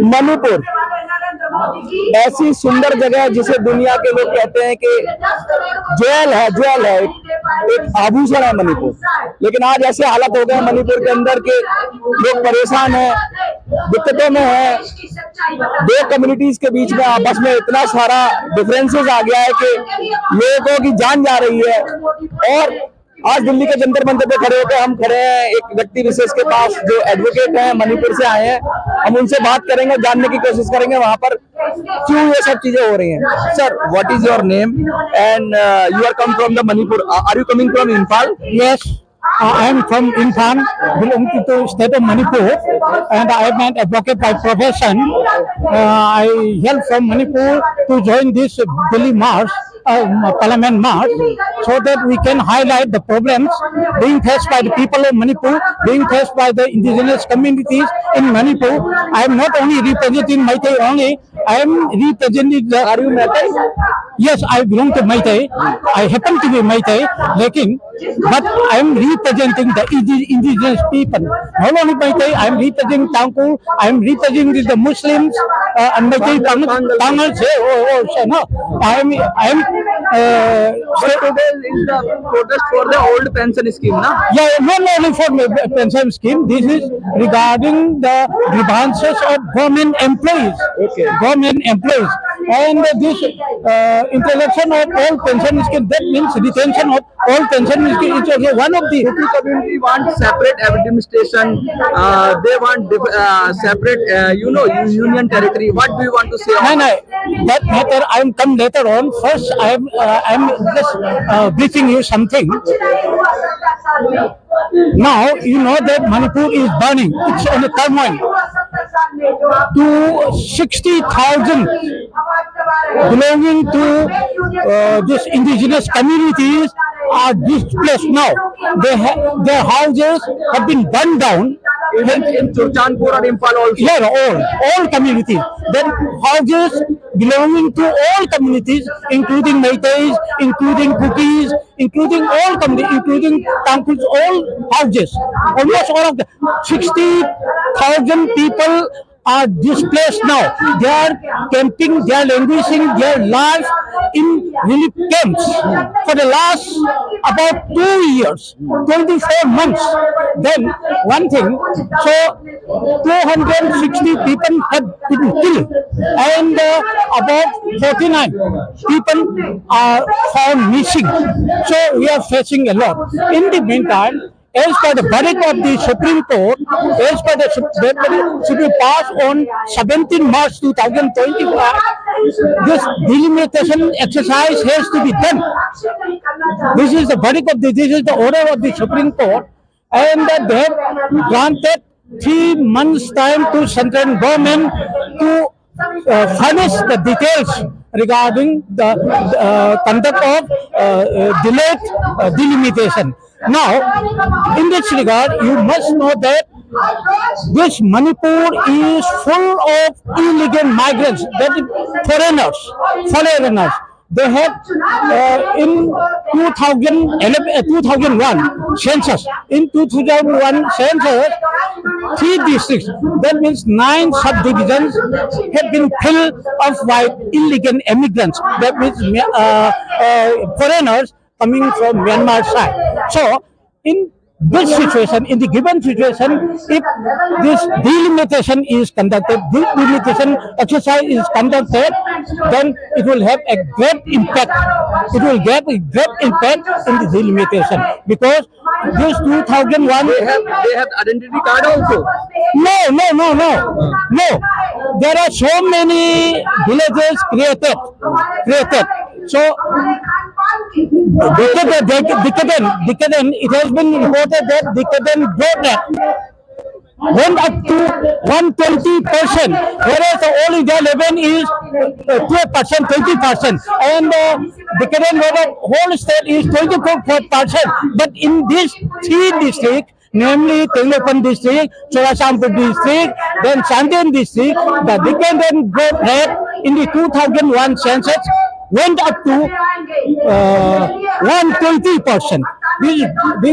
मणिपुर ऐसी सुंदर जगह है जिसे दुनिया के लोग कहते हैं कि ज्वेल है, एक आभूषण है मणिपुर। लेकिन आज ऐसे हालत हो गए मणिपुर के अंदर के लोग परेशान हैं, दिक्कतों में हैं। दो कम्युनिटीज के बीच में आपस में इतना सारा डिफरेंसेस आ गया है कि लोगों की जान जा रही है। और आज दिल्ली के जंतर मंतर पे खड़े होकर हम खड़े हैं एक व्यक्ति विशेष के पास जो एडवोकेट हैं, मणिपुर से आए हैं। हम उनसे बात करेंगे, जानने की कोशिश करेंगे वहां पर क्यों ये सब चीजें हो रही हैं। Sir, what is your name and you are come from the Manipur, are you coming from Imphal? Yes, I am from Imphal, belonging to state of Manipur, and I am an advocate by profession. I hail from Manipur to join this Delhi march, Parliament march, so that we can highlight the problems being faced by the people of Manipur, being faced by the indigenous communities in Manipur. I am not only representing Meitei only, I am representing the... Are you Meitei? Yes, I belong to Meitei. I happen to be Meitei, but I am representing the indigenous people. Not only Meitei, I am representing Tangkul, I am representing the Muslims, and Meitei Tangals. No, I am. So today is the protest for the old pension scheme, na? Yeah, not only for pension scheme. This is regarding the grievances of government employees. Okay. Government employees, and this introduction of all pension scheme. That means retention of all pension scheme is also one of the. Kuki community want separate administration. They want separate, union territory. What do you want to say? No, that matter I am come later on. First, I am just briefing you something. Now you know that Manipur is burning. It's on a turmoil. To 60,000 belonging to this indigenous communities are displaced now. Their houses have been burned down. Even in Churchandpur or Imphal also. Yeah, all communities. Then houses belonging to all communities, including Meiteis, including Kukis, including all communities, including Tangkuls, all houses. Almost all of them. 60,000 people are displaced now. They are camping, they are languishing their life in relief camps for the last about 2 years, 24 months. Then one thing, so 260 people have been killed, and about 49 people are found missing. So we are facing a lot. In the meantime, as per the verdict of the Supreme Court, as per the Supreme Pass on 17 March 2025, this delimitation exercise has to be done. This is the verdict of this is the order of the Supreme Court, and they have granted 3 months' time to central government to furnish the details regarding the conduct of delayed delimitation. Now, in this regard, you must know that this Manipur is full of illegal migrants, that is foreigners. They have in 2001 census. In 2001 census, 3 districts, that means 9 subdivisions, have been filled up by illegal immigrants. That means foreigners coming from Myanmar side. So, in this situation, in the given situation, if this delimitation is conducted, this delimitation exercise is conducted, then it will have a great impact. It will get a great impact in the delimitation, because this 2001. They have identity card also. No. There are so many villages created. So, decadent, it has been reported that decadent broadnet went up to 120%, whereas the all India level is 12%, 20%, and decadent level whole state is 24%. But in these 3 districts, namely Tenglopan district, Churasampur district, then Sandian district, the decadent growth rate in the 2001 census went up to 120%. This is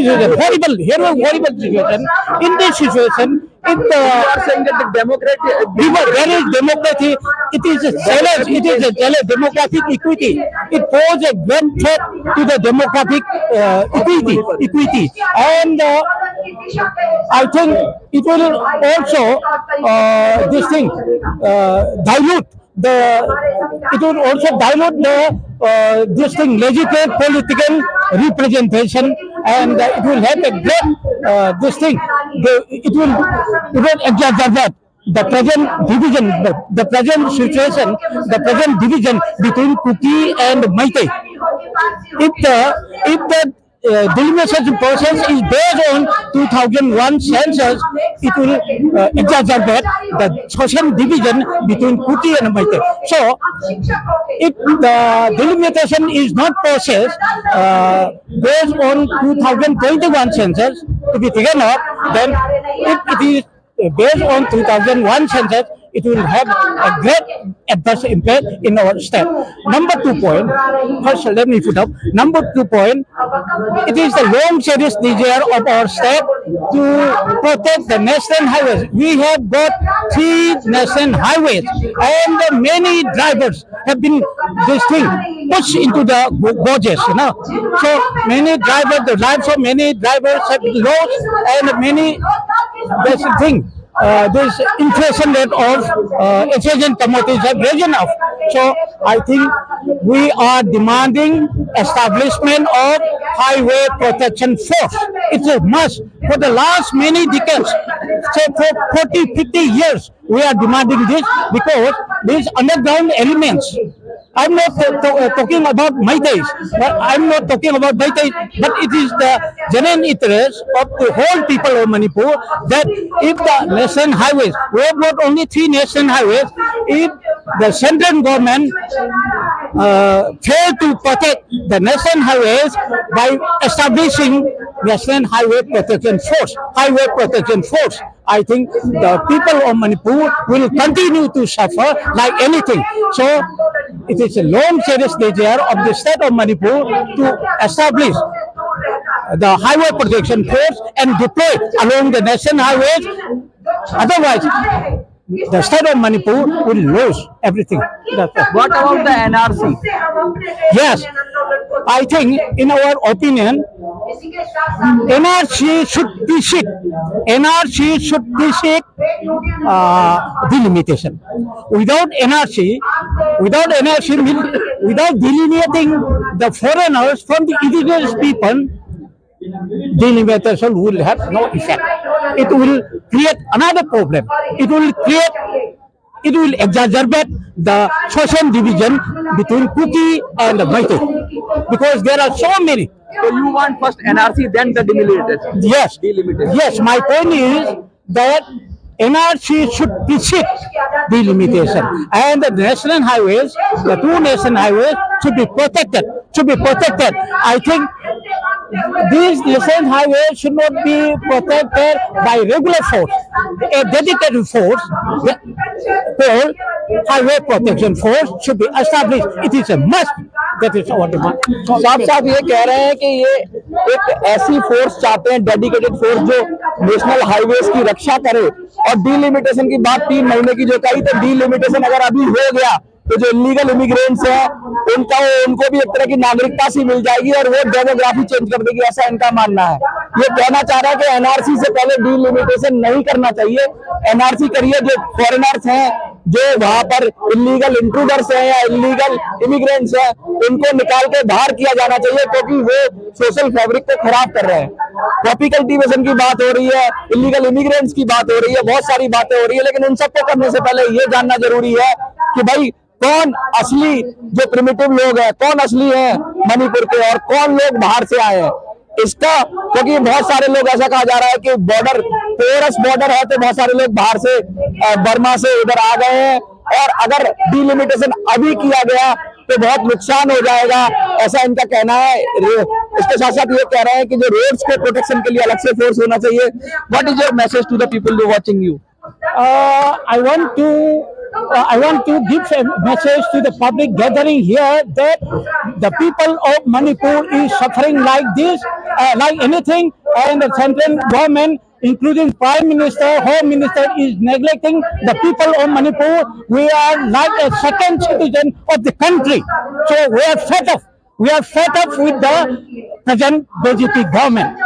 a horrible situation. In this situation, if You are saying that the democratic there is democracy, it is a jealous democratic equity. It poses a great threat to the democratic equity, and I think it will also dilute it will also dilute legislative political representation, and it will have a great it will exacerbate the present division, the present situation, the present division between Kuki and Meitei. If the delimitation process is based on 2001 census, it will exacerbate the social division between Kuti and Meitei. So, if the delimitation is not processed based on 2021 census to be taken up, then if it is based on 2001 census, it will have a great adverse impact in our state. Number 2 point, first let me put up. Number 2 point, it is the long cherished desire of our state to protect the national highways. We have got 3 national highways, and many drivers have been pushed into the gorges, So many drivers, the lives of many drivers have been lost, and many this inflation rate of Asian commodities have risen up. So I think we are demanding establishment of highway protection force. It's a must. For the last many decades, say for 40, 50 years, we are demanding this because these underground elements. I'm not talking about Meiteis, but I'm not talking about Meiteis, but it is the genuine interest of the whole people of Manipur that if the national highways, we have got only 3 national highways, if the central government fail to protect the national highways by establishing National Highway Protection Force, I think the people of Manipur will continue to suffer like anything. So it is a long cherished desire of the state of Manipur to establish the highway protection force and deploy along the national highways. Otherwise, the state of Manipur will lose everything. What about the NRC? Yes, I think, in our opinion, NRC should be seek. NRC should be seek delimitation. Without NRC, without delineating the foreigners from the indigenous people, delimitation will have no effect. It will create another problem. It will exacerbate the social division between Kuki and Meitei, because there are so many. So you want first NRC, then the delimitation? Yes, Delimitation. yes. My point is that NRC should precede delimitation, and the national highways, the 2 national highways, should be protected. I think these national highways should not be protected by regular force. A dedicated force, called Highway Protection Force, should be established. It is a must. That is our demand. साफ साफ ये कह रहे हैं कि ये एक ऐसी फोर्स चाहते हैं, डेडिकेटेड फोर्स, जो नेशनल हाईवेज की रक्षा करे। और डीलिमिटेशन की बात 3 महीने की जो कही, तो डीलिमिटेशन अगर अभी हो गया तो जो इलीगल इमिग्रेंट्स हैं उनको भी एक तरह की नागरिकता सी मिल जाएगी और वो डेमोग्राफी चेंज कर देगी, ऐसा इनका मानना है। ये कहना चाह रहा है कि एनआरसी से पहले डीलिमिटेशन नहीं करना चाहिए, एनआरसी करिए। जो फॉरेनर्स हैं, जो वहां पर इलीगल इंट्रूडर्स हैं या इलीगल इमिग्रेंट्स हैं, उनको निकाल के बाहर किया जाना चाहिए, क्योंकि वो सोशल फैब्रिक को खराब कर रहे हैं। कॉपी कल्टीवेशन की बात हो रही है, इलीगल इमिग्रेंट्स की बात हो रही है, बहुत सारी बातें हो रही है, लेकिन उन सबको करने से पहले ये जानना जरूरी है कि भाई कौन असली जो प्रिमिटिव लोग हैं, कौन असली हैं मणिपुर के, और कौन लोग बाहर से आए हैं इसका। क्योंकि बहुत सारे लोग, ऐसा कहा जा रहा है कि बॉर्डर पोरस बॉर्डर है, तो बहुत सारे लोग बाहर से बर्मा से इधर आ गए हैं, और अगर डीलिमिटेशन अभी किया गया तो बहुत नुकसान हो जाएगा, ऐसा इनका कहना है। इसके साथ साथ ये कह रहे हैं कि जो रोड्स के प्रोटेक्शन के लिए अलग से फोर्स होना चाहिए। What is your message to the people who watching you? I want to give a message to the public gathering here that the people of Manipur is suffering like this, like anything, and the central government including Prime Minister, Home Minister, is neglecting the people of Manipur. We are like a second citizen of the country. So we are fed up. We are fed up with the present BJP government.